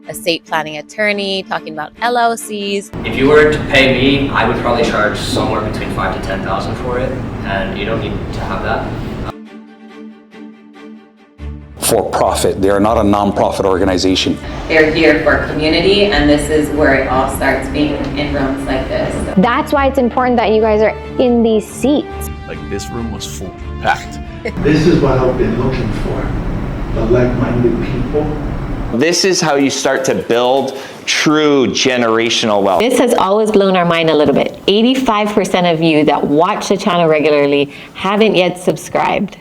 estate planning attorney, talking about LLCs. If you were to pay me, I would probably charge somewhere between $5,000 to $10,000 for it, and you don't need to have that. For profit. They are not a non-profit organization. They're here for community, and this is where it all starts, being in rooms like this. That's why it's important that you guys are in these seats. Like, this room was full, packed. This is what I've been looking for, the like-minded people. This is how you start to build true generational wealth. This has always blown our mind a little bit. 85% of you that watch the channel regularly haven't yet subscribed.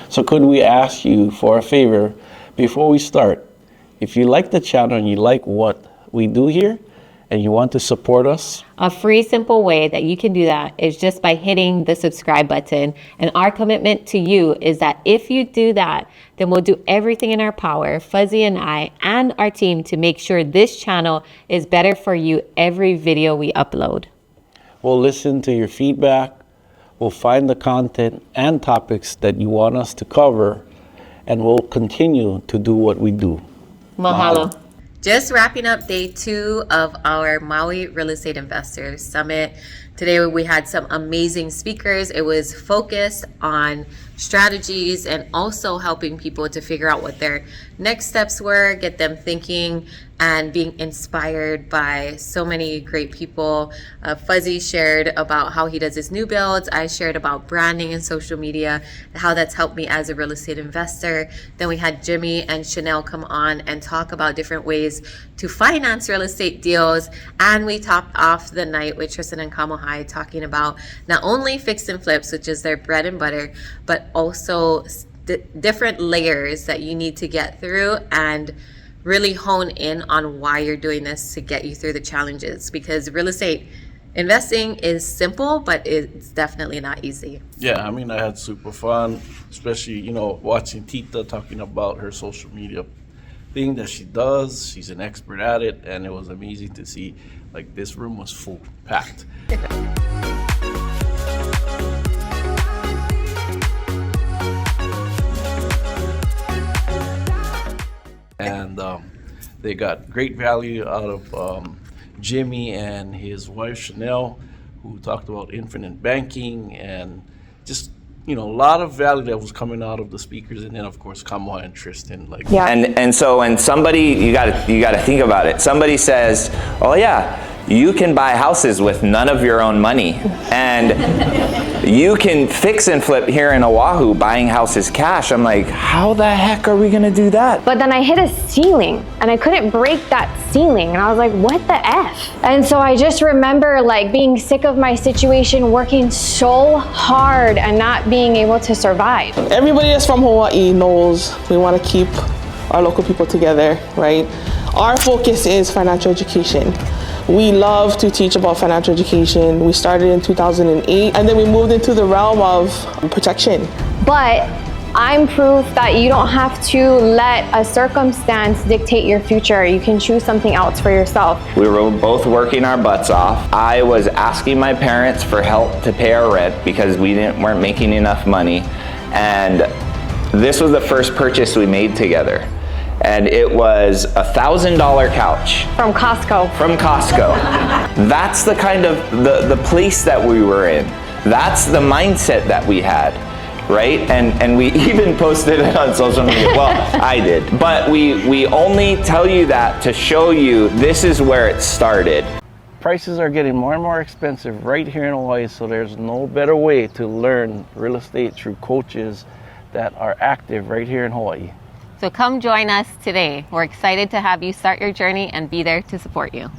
So could we ask you for a favor before we start? If you like the channel and you like what we do here and you want to support us, A free, simple way that you can do that is just by hitting the subscribe button. And our commitment to you is that if you do that, then we'll do everything in our power, Fuzzy and I and our team, to make sure this channel is better for you every video we upload. we'll listen to your feedback. We'll find the content and topics that you want us to cover, and we'll continue to do what we do. Mahalo. Just wrapping up day 2 of our Maui Real Estate Investors Summit. Today we had some amazing speakers. It was focused on strategies and also helping people to figure out what their next steps were, get them thinking and being inspired by so many great people. Fuzzy shared about how he does his new builds. I shared about branding and social media, how that's helped me as a real estate investor. Then we had Jimmy and Chanel come on and talk about different ways to finance real estate deals. And we topped off the night with Tristan and Kamohai talking about not only fix and flips, which is their bread and butter, but also different layers that you need to get through and really hone in on why you're doing this to get you through the challenges, because real estate investing is simple, but it's definitely not easy. Yeah, I mean, I had super fun, especially, you know, watching Tita talking about her social media thing that she does. She's an expert at it, and it was amazing to see, like, this room was full, packed. And they got great value out of Jimmy and his wife Chanel, who talked about infinite banking and just, you know, a lot of value that was coming out of the speakers. And then of course Kamoa and Tristan, like, Yeah. And so when somebody, you gotta think about it. Somebody says, oh yeah, you can buy houses with none of your own money, and you can fix and flip here in Oahu buying houses cash. I'm like, how the heck are we gonna do that? But then I hit a ceiling and I couldn't break that ceiling. And I was like, what the F? And so I just remember like being sick of my situation, working so hard and not being able to survive. Everybody that's from Hawaii knows we want to keep our local people together, right? Our focus is financial education. We love to teach about financial education. We started in 2008, and then we moved into the realm of protection. But I'm proof that you don't have to let a circumstance dictate your future. You can choose something else for yourself. We were both working our butts off. I was asking my parents for help to pay our rent because we weren't making enough money. And this was the first purchase we made together. And it was a $1,000 couch. From Costco. From Costco. That's the kind of, the place that we were in. That's the mindset that we had, right? And we even posted it on social media. Well, I did. But we only tell you that to show you this is where it started. prices are getting more and more expensive right here in Hawaii, so there's no better way to learn real estate through coaches that are active right here in Hawaii. So come join us today. We're excited to have you start your journey and be there to support you.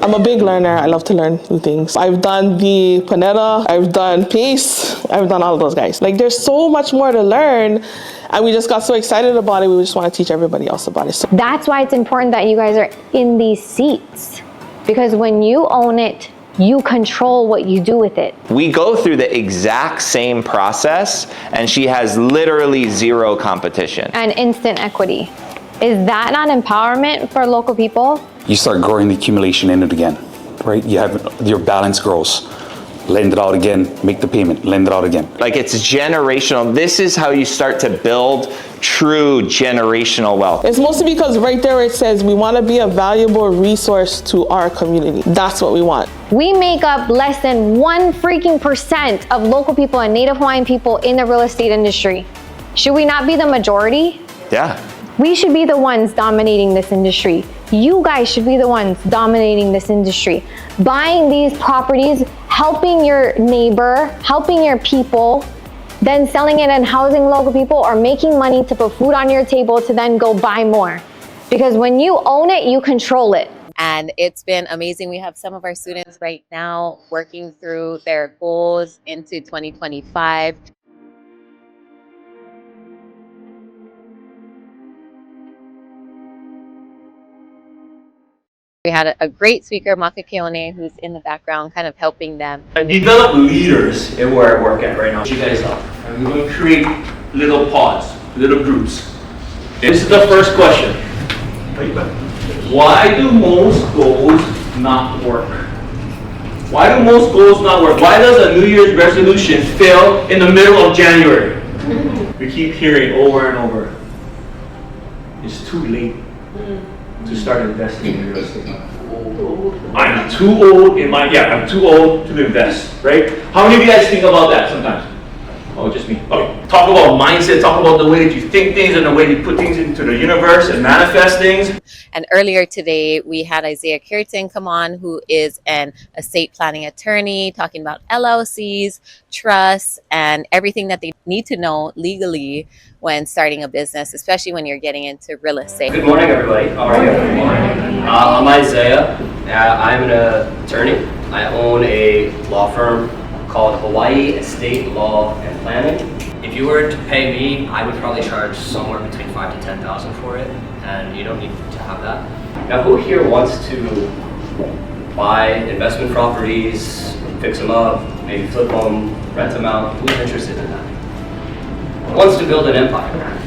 I'm a big learner. I love to learn new things. I've done the Panetta, I've done Pace, I've done all of those guys. Like, there's so much more to learn, and we just got so excited about it, we just want to teach everybody else about it. So That's why it's important that you guys are in these seats, because when you own it, you control what you do with it. We go through the exact same process, and she has literally zero competition. And instant equity. Is that not empowerment for local people? you start growing the accumulation in it again, right? You have your balance grows. Lend it out again, make the payment, lend it out again. Like, it's generational. This is how you start to build true generational wealth. It's mostly because right there it says we want to be a valuable resource to our community. That's what we want. We make up less than 1% of local people and Native Hawaiian people in the real estate industry. Should we not be the majority? Yeah. We should be the ones dominating this industry. You guys should be the ones dominating this industry. Buying these properties, helping your neighbor, helping your people, then selling it and housing local people, or making money to put food on your table to then go buy more. Because when you own it, you control it. And it's been amazing. We have some of our students right now working through their goals into 2025. We had a great speaker, Maka Keone, who's in the background kind of helping them. And develop leaders in where I work at right now. You guys up. And we're going to create little pods, little groups. This is the first question. Why do most goals not work? Why do most goals not work? Why does a New Year's resolution fail in the middle of January? We keep hearing over and over, it's too late to start investing in real estate. I'm too old I'm too old to invest, right? How many of you guys think about that sometimes? Oh, just me. Okay. Talk about mindset, talk about the way that you think things and the way you put things into the universe and manifest things. And earlier today, we had Isaiah Kirton come on, who is an estate planning attorney, talking about LLCs, trusts, and everything that they need to know legally when starting a business, especially when you're getting into real estate. Good morning, everybody. How are you? Good morning. I'm Isaiah. I'm an attorney. I own a law firm called Hawaii Estate Law and Planning. If you were to pay me, I would probably charge somewhere between $5,000 to $10,000 for it, and you don't need to have that. Now, who here wants to buy investment properties, fix them up, maybe flip them, rent them out? Who's interested in that? Who wants to build an empire?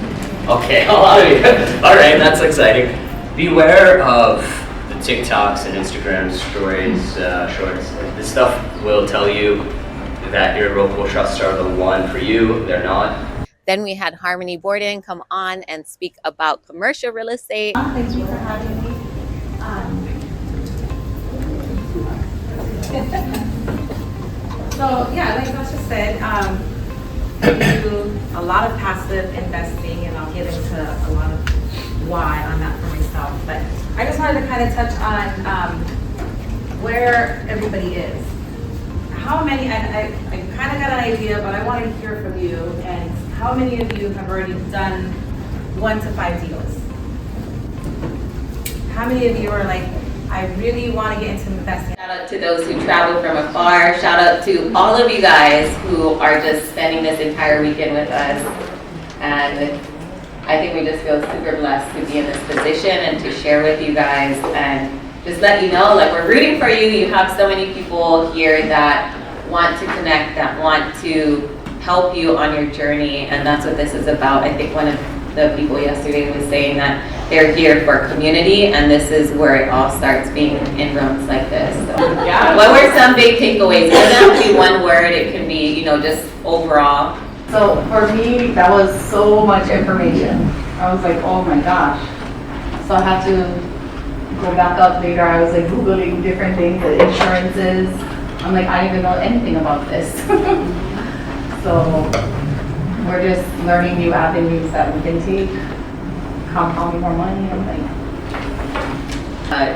Okay, a lot of you. All right, that's exciting. Beware of the TikToks and Instagram stories, shorts. This stuff will tell you that your local trusts are the one for you. They're not. Then we had Harmony Borden come on and speak about commercial real estate. Thank you for having me. So yeah, like Tasha said, I do a lot of passive investing, and I'll get into a lot of why on that for myself. But I just wanted to kind of touch on where everybody is. How many, I kind of got an idea, but I want to hear from you, and how many of you have already done 1 to 5 deals? How many of you are like, I really want to get into investing? Shout out to those who travel from afar. Shout out to all of you guys who are just spending this entire weekend with us. And I think we just feel super blessed to be in this position and to share with you guys and just let you know, like, we're rooting for you. You have so many people here that want to connect, that want to help you on your journey, and that's what this is about. I think one of the people yesterday was saying that they're here for community, and this is where it all starts, being in rooms like this. So, yeah. What were some big takeaways? It doesn't have to be one word, it can be, just overall. So for me, that was so much information. I was like, oh my gosh. So I had to go back up later. I was like Googling different things, the insurances. I'm like, I didn't even know anything about this. So we're just learning new avenues that we can take, compounding more money. I'm like,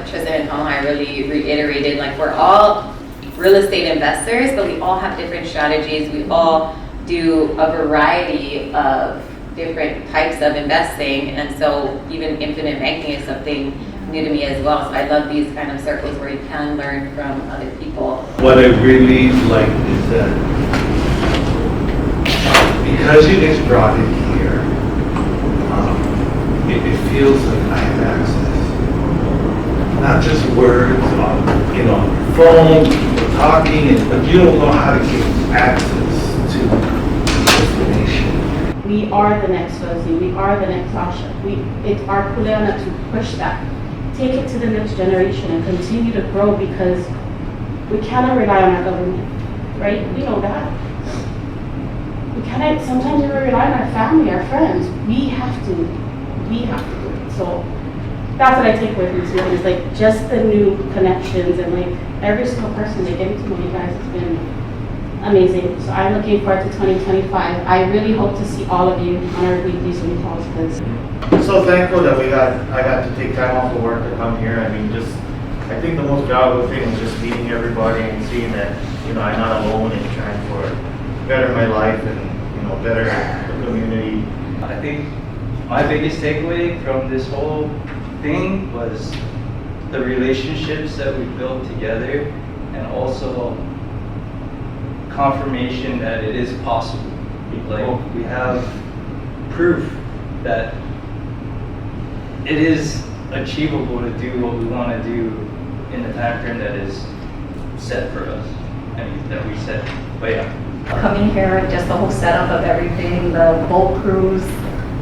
Tristan and Tomai really reiterated, like, we're all real estate investors, but we all have different strategies. We all do a variety of different types of investing, and so even infinite banking is something new to me as well. So I love these kind of circles where you can learn from other people. What I really like is that because you guys brought it here, it feels like I have access. Not just words on, your phone, people talking, but you don't know how to get access to information. we are the next Rosie, we are the next Asha. It's our kuleana to push that. take it to the next generation and continue to grow, because we cannot rely on our government, right? We know that. We cannot, sometimes we rely on our family, our friends. We have to do it. So that's what I take away from this meeting, is like just the new connections, and like every single person, like getting to know you guys has been amazing. So I'm looking forward to 2025. I really hope to see all of you on our weekly Zoom calls, because I'm so thankful that I got to take time off of work to come here. I mean, I think the most valuable thing was just meeting everybody and seeing that, I'm not alone in trying to better my life and, better the community. I think my biggest takeaway from this whole thing was the relationships that we built together, and also confirmation that it is possible. Like, we have proof that it is achievable to do what we want to do in the time frame that is set for us. I mean, that we set. But yeah. Coming here, just the whole setup of everything, the boat cruise,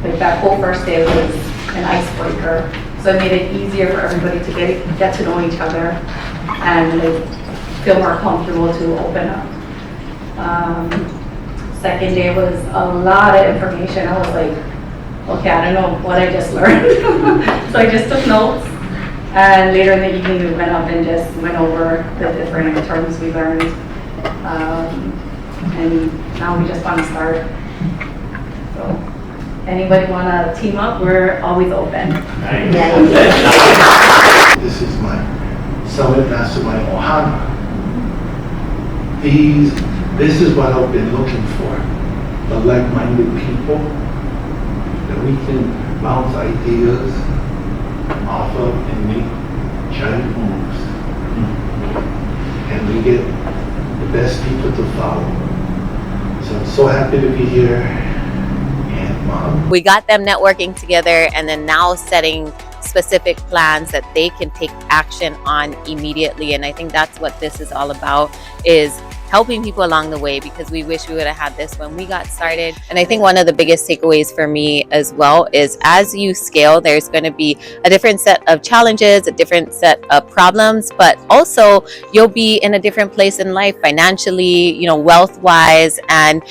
like that whole first day was an icebreaker. So it made it easier for everybody to get to know each other and like, feel more comfortable to open up. Second day was a lot of information. I was like, okay, I don't know what I just learned. So I just took notes. And later in the evening, we went up and just went over the different terms we learned. And now we just want to start. So, anybody want to team up? We're always open. This is my Summit Mastermind Ohana. This is what I've been looking for. The like-minded people that we can bounce ideas off of and make giant moves. And we get the best people to follow. So I'm so happy to be here. And we got them networking together, and then now setting specific plans that they can take action on immediately. And I think that's what this is all about, is helping people along the way, because we wish we would have had this when we got started. And I think one of the biggest takeaways for me as well is, as you scale, there's going to be a different set of challenges, a different set of problems, but also you'll be in a different place in life financially, wealth-wise, and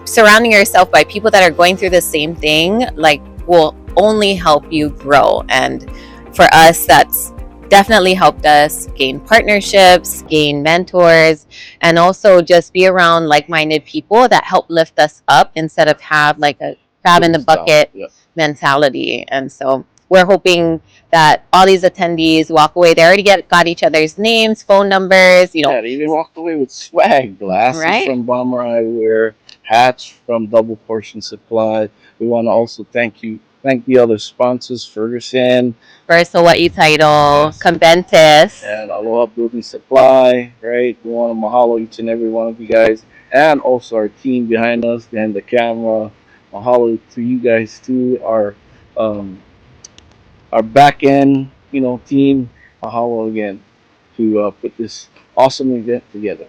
surrounding yourself by people that are going through the same thing, like, will only help you grow. And for us, that's definitely helped us gain partnerships, gain mentors, and also just be around like-minded people that help lift us up instead of have like a crab in the bucket mentality. And so we're hoping that all these attendees walk away. They already got each other's names, phone numbers, Yeah, they even walked away with swag, glasses Right? from Bomber Eyewear, hats from Double Portion Supply. We want to also thank the other sponsors, Ferguson, First Hawaii Title, Conventus, and Aloha Building Supply, right? We want to mahalo each and every one of you guys, and also our team behind us, behind the camera. Mahalo to you guys too, our back end, team. Mahalo again to put this awesome event together.